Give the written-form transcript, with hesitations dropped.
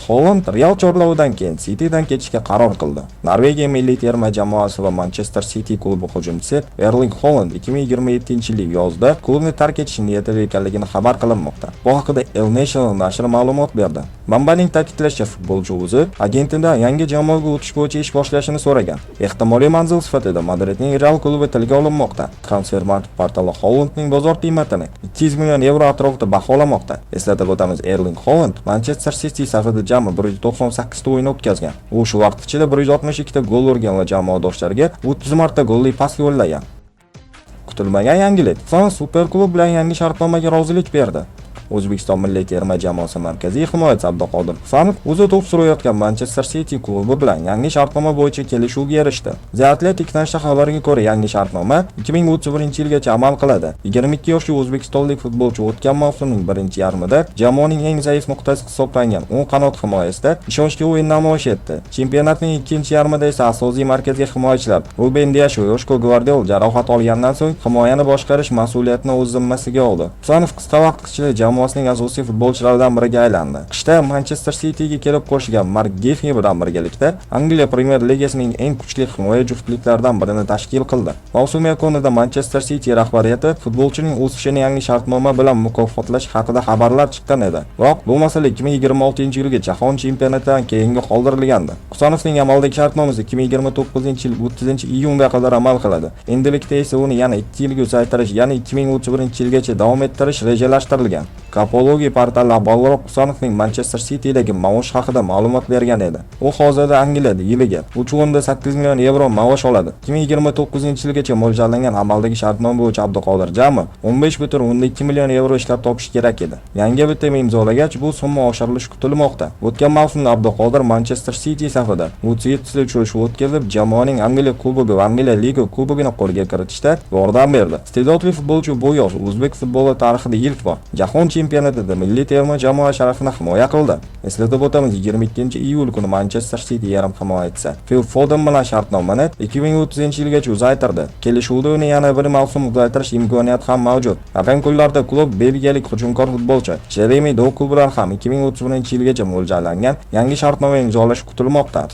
Holland Real chorlovidan keyin Citydan ketishga qaror qildi. Norvegiya milliy terma jamoasi va Manchester City klubi hujumchisi Erling Haaland 2027-yil yozda klubni tark etish niyatida ekanligini xabar qilinmoqda. Bu haqida El National nashri ma'lumot berdi. Manbaning ta'kidlashicha, futbolchi o'zi agentidan yangi jamoaga o'tish bo'yicha ish boshlashini so'ragan. Ehtimoliy manzil sifatida Madridning Real klubi tilga olinmoqda. Transfermarkt portali Haalandning bozor qiymatini 200 million yevro atrofida baholamoqda. Eslatib o'tamiz, Erling Haaland Manchester City safida jami 198 ta o'yin o'tkazgan. U shu vaqt ichida 162 ta gol urgan va jamoadoshlariga 30 marta golli pas yo'llagan. Kutilmagan yangilik. Fransuz Superklub bilan yangi shartnomaga rozilik berdi. O'zbekiston milliy terma jamoasi markaziy himoyachi Abduqodir Husanov o'zi to'p surayotgan Manchester City klubi bilan yangi shartnoma bo'yicha kelishuvga erishdi. The Athletic nashri xabariga ko'ra, yangi shartnoma 2031-yilgacha amal qiladi. 22 yoshli o'zbekistonlik futbolchi o'tgan mavsumning birinchi yarmida jamoaning eng zaif nuqtasi hisoblangan 10 qanot himoyasida ishonchli o'yin namoyish etdi. Chempionatning ikkinchi yarmida esa asosiy markaziy himoyachilar Ruben Dias va Joshko Gvardiol jarohat olgandan so'ng himoyani boshqarish mas'uliyatini o'z zimmasiga oldi. Husanov qisqa vaqt ichida jamoasining asosiy futbolchilaridan biriga aylandi. Qishda Manchester Cityga kelib qo'shilgan Mark Gehi bilan birgalikda Angliya Premier Ligasining eng kuchli himoya juftliklaridan birini tashkil qildi. Mavsum yakunida Manchester City rahbariyati futbolchining o'sishini yangi shartnoma bilan mukofotlash haqida xabarlar chiqqan edi. Biroq bu masala 2026-yilga Jahon chempionatidan keyinga qoldirilgandi. Husanovning amaldagi shartnomasi 2029-yil 30-iyunga qadar amal qiladi. Endilikda esa uni yana 2 yilga uzaytirish, ya'ni 2031-yilgacha davom ettirish rejalashtirilgan. Kapologiya portali avvalroq Husanovning Manchester City'dagi maosh haqida ma'lumot bergan edi. U hozirda Angliyada yiliga 3.8 million yevro maosh oladi. 2029-yilgacha mo'ljallangan amaldagi shartnoma bo'yicha Abduqodir jami 15.2 million yevro ishlab topish kerak edi. Yangi bitim imzolagach, bu summa oshirilishi kutilmoqda. O'tgan mavsumda Abduqodir Manchester City safida 37 ta uchrashuv o'tkazib, jamoaning Angliya Kubogi va Angliya Liga Kubogini qo'lga kiritishda yordam berdi. Iste'dodli futbolchi bu yosh o'zbek futboli tarixida ilk bor Jahon chempionatida milliy terma jamoa sharafini himoya qildi. Eslatib o'tamiz, 22-iyul kuni Manchester City yarim himoyachisi Phil Foden bilan shartnomani 2030-yilgacha uzaytirdi. Kelishuvda uni yana bir mavsum uzaytirish imkoniyati ham mavjud. Yaqin kunlarda klub belgiyalik hujumkor futbolchi Jeremy Doku bilan ham 2031-yilgacha mo'ljallangan yangi shartnoma imzolashi kutilmoqda.